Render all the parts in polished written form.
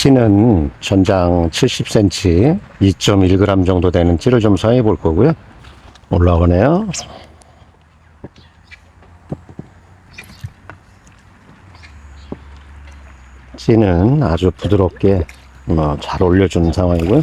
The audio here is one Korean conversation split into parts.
찌는 전장 70cm, 2.1g 정도 되는 찌를 좀 사용해 볼 거고요. 올라오네요. 찌는 아주 부드럽게 잘 올려주는 상황이고요.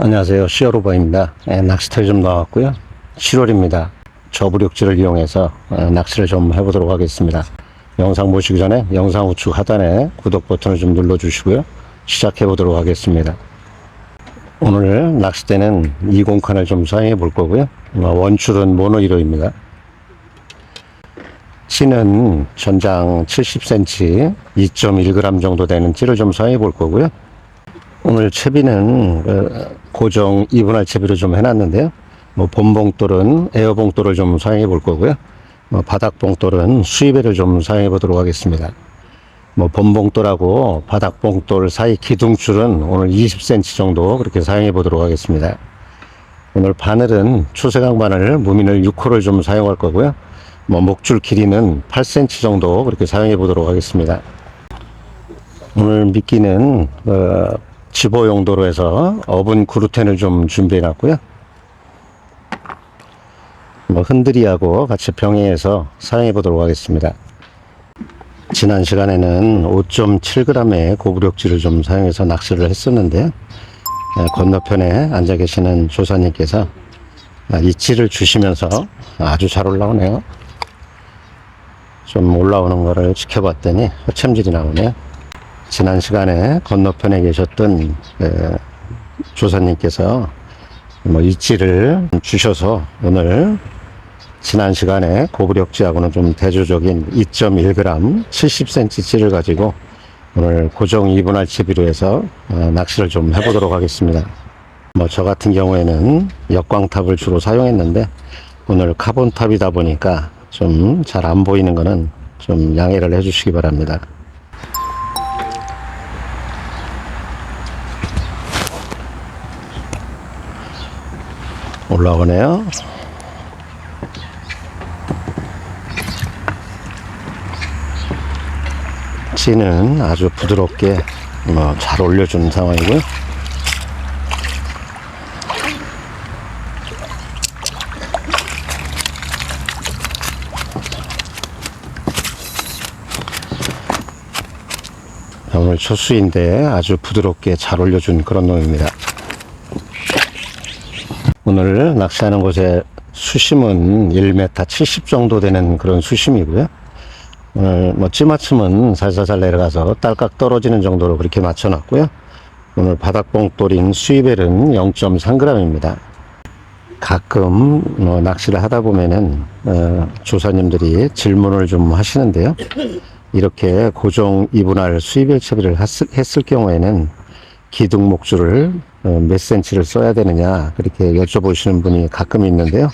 안녕하세요, 시어로버입니다. 낚시터에 좀 나왔고요. 7월입니다. 저부력지를 이용해서 낚시를 좀 해보도록 하겠습니다. 영상 보시기 전에 영상 우측 하단에 구독 버튼을 좀 눌러주시고요. 시작해 보도록 하겠습니다. 오늘 낚싯대는 20칸을 좀 사용해 볼 거고요. 원줄은 모노 1호입니다. 찌는 전장 70cm, 2.1g 정도 되는 찌를 좀 사용해 볼 거고요. 오늘 채비는 고정 2분할 채비로 좀 해놨는데요. 본봉돌은 에어봉돌을 좀 사용해 볼 거고요. 바닥봉돌은 수입배를 좀 사용해 보도록 하겠습니다. 본봉돌하고 바닥봉돌 사이 기둥줄은 오늘 20cm 정도 그렇게 사용해 보도록 하겠습니다. 오늘 바늘은 초세강 바늘 무민을 6호를 좀 사용할 거고요. 목줄 길이는 8cm 정도 그렇게 사용해 보도록 하겠습니다. 오늘 미끼는 집어 용도로 해서 어분 그루텐을 좀 준비해 놨고요. 흔들이하고 같이 병행해서 사용해 보도록 하겠습니다. 지난 시간에는 5.7g의 고부력지를 좀 사용해서 낚시를 했었는데요. 건너편에 앉아 계시는 조사님께서 이 찌를 주시면서 아주 잘 올라오네요. 좀 올라오는 거를 지켜봤더니 허챔질이 나오네요. 지난 시간에 건너편에 계셨던 조사님께서 이 찌를 주셔서 오늘 지난 시간에 고부력지하고는 좀 대조적인 2.1g 70cm 찌를 가지고 오늘 고정 2분할 채비로 해서 낚시를 좀 해보도록 하겠습니다. 저 같은 경우에는 역광탑을 주로 사용했는데 오늘 카본탑이다 보니까 좀 잘 안 보이는 거는 좀 양해를 해 주시기 바랍니다. 올라오네요. 찌는 아주 부드럽게 잘 올려주는 상황이고요. 오늘 초수인데 아주 부드럽게 잘 올려준 그런 놈입니다. 오늘 낚시하는 곳에 수심은 1m 70 정도 되는 그런 수심이고요. 오늘 찌맞춤은 살살살 내려가서 딸깍 떨어지는 정도로 그렇게 맞춰놨고요. 오늘 바닥봉돌인 수입벨은 0.3g입니다. 가끔 낚시를 하다 보면은 조사님들이 질문을 좀 하시는데요. 이렇게 고정 2분할 수입벨 채비를 했을 경우에는 기둥 목줄을 몇 cm를 써야 되느냐 그렇게 여쭤보시는 분이 가끔 있는데요.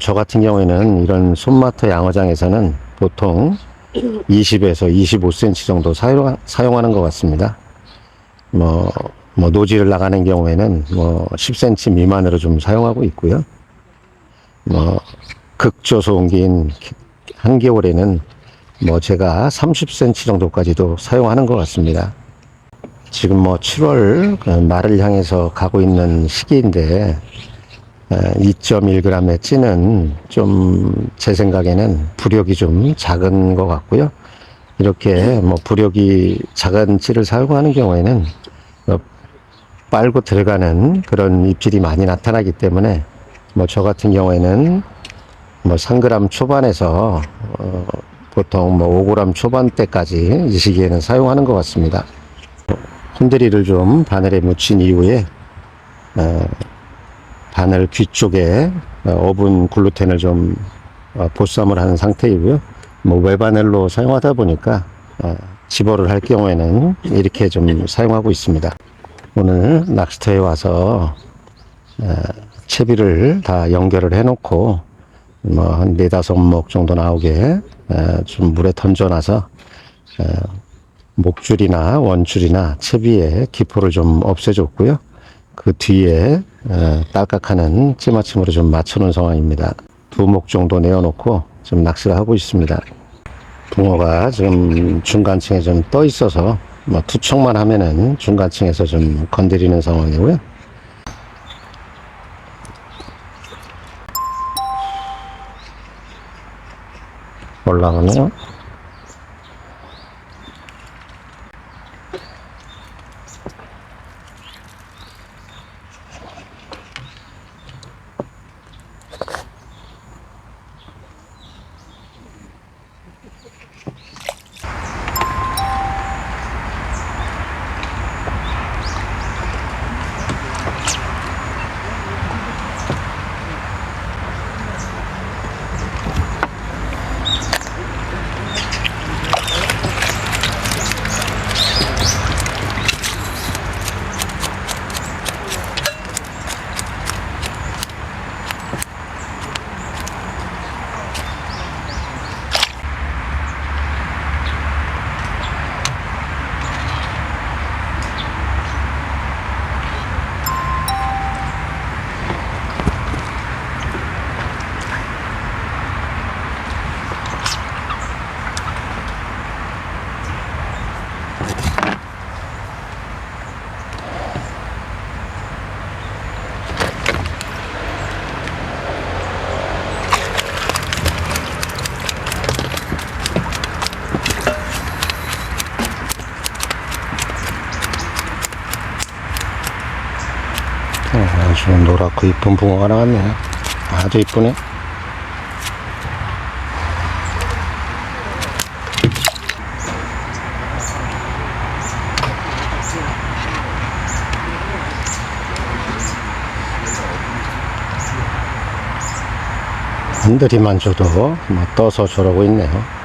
저 같은 경우에는 이런 손마터 양어장에서는 보통 20에서 25cm 정도 사용하는 것 같습니다. 노지를 나가는 경우에는 10cm 미만으로 좀 사용하고 있고요. 극조소 옮긴 한겨울에는 제가 30cm 정도까지도 사용하는 것 같습니다. 지금 7월 말을 향해서 가고 있는 시기인데 2.1g의 찌는 좀 제 생각에는 부력이 좀 작은 것 같고요. 이렇게 부력이 작은 찌를 사용하는 경우에는 빨고 들어가는 그런 입질이 많이 나타나기 때문에 저 같은 경우에는 3g 초반에서 보통 5g 초반대까지 이 시기에는 사용하는 것 같습니다. 흔들이를 좀 바늘에 묻힌 이후에 바늘 귀 쪽에 오븐 글루텐을 좀 보쌈을 하는 상태이고요. 외바늘로 사용하다 보니까 집어를 할 경우에는 이렇게 좀 사용하고 있습니다. 오늘 낚시터에 와서 채비를 다 연결을 해 놓고 뭐 한 4~5목 정도 나오게 좀 물에 던져놔서 목줄이나 원줄이나 채비에 기포를 좀 없애줬고요. 그 뒤에 딸깍하는 찌마침으로 좀 맞춰놓은 상황입니다. 2목 정도 내어놓고 좀 낚시를 하고 있습니다. 붕어가 지금 중간층에 좀 떠 있어서 뭐 투척만 하면은 중간층에서 좀 건드리는 상황이고요. 올라가네요. 아주 노랗고 이쁜 붕어가 나왔네요. 아주 이쁘네. 한들이만 줘도 뭐 떠서 저러고 있네요.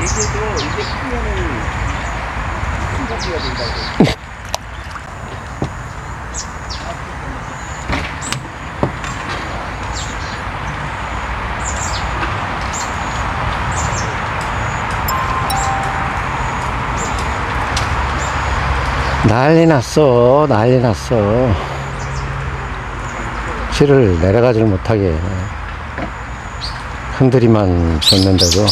얘기해도 이게 크면은 큰 거기가 된다고. 난리 났어. 난리 났어. 실을 내려가지를 못하게 흔들이만 줬는데도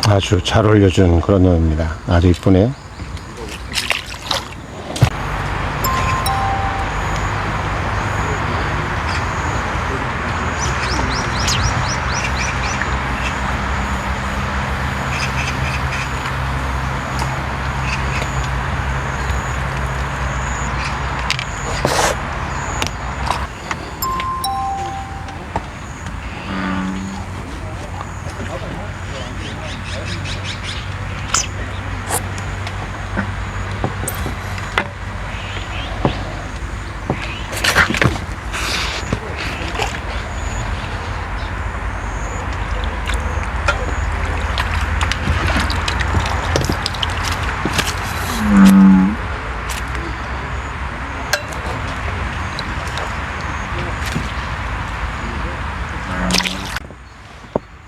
아주 잘 올려준 그런 놈입니다. 아주 이쁘네요.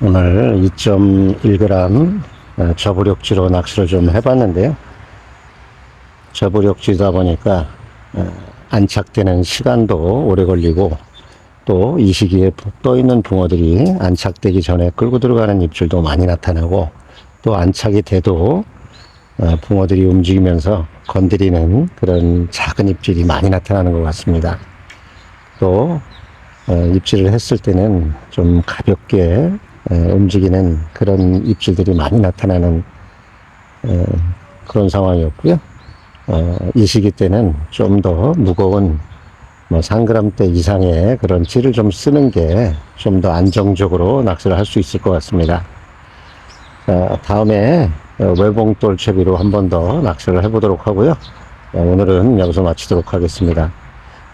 오늘 2.1g 저부력지로 낚시를 좀 해봤는데요. 저부력지다 보니까 안착되는 시간도 오래 걸리고 또 이 시기에 떠 있는 붕어들이 안착되기 전에 끌고 들어가는 입질도 많이 나타나고 또 안착이 돼도 붕어들이 움직이면서 건드리는 그런 작은 입질이 많이 나타나는 것 같습니다. 또 입질을 했을 때는 좀 가볍게 움직이는 그런 입질들이 많이 나타나는 그런 상황이었고요. 이 시기 때는 좀 더 무거운 3g대 이상의 그런 찌를 좀 쓰는 게 좀 더 안정적으로 낚시를 할 수 있을 것 같습니다. 다음에 외봉돌 채비로 한 번 더 낚시를 해보도록 하고요. 오늘은 여기서 마치도록 하겠습니다.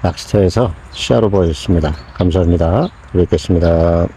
낚시터에서 시야로 보여줬습니다. 감사합니다. 뵙겠습니다.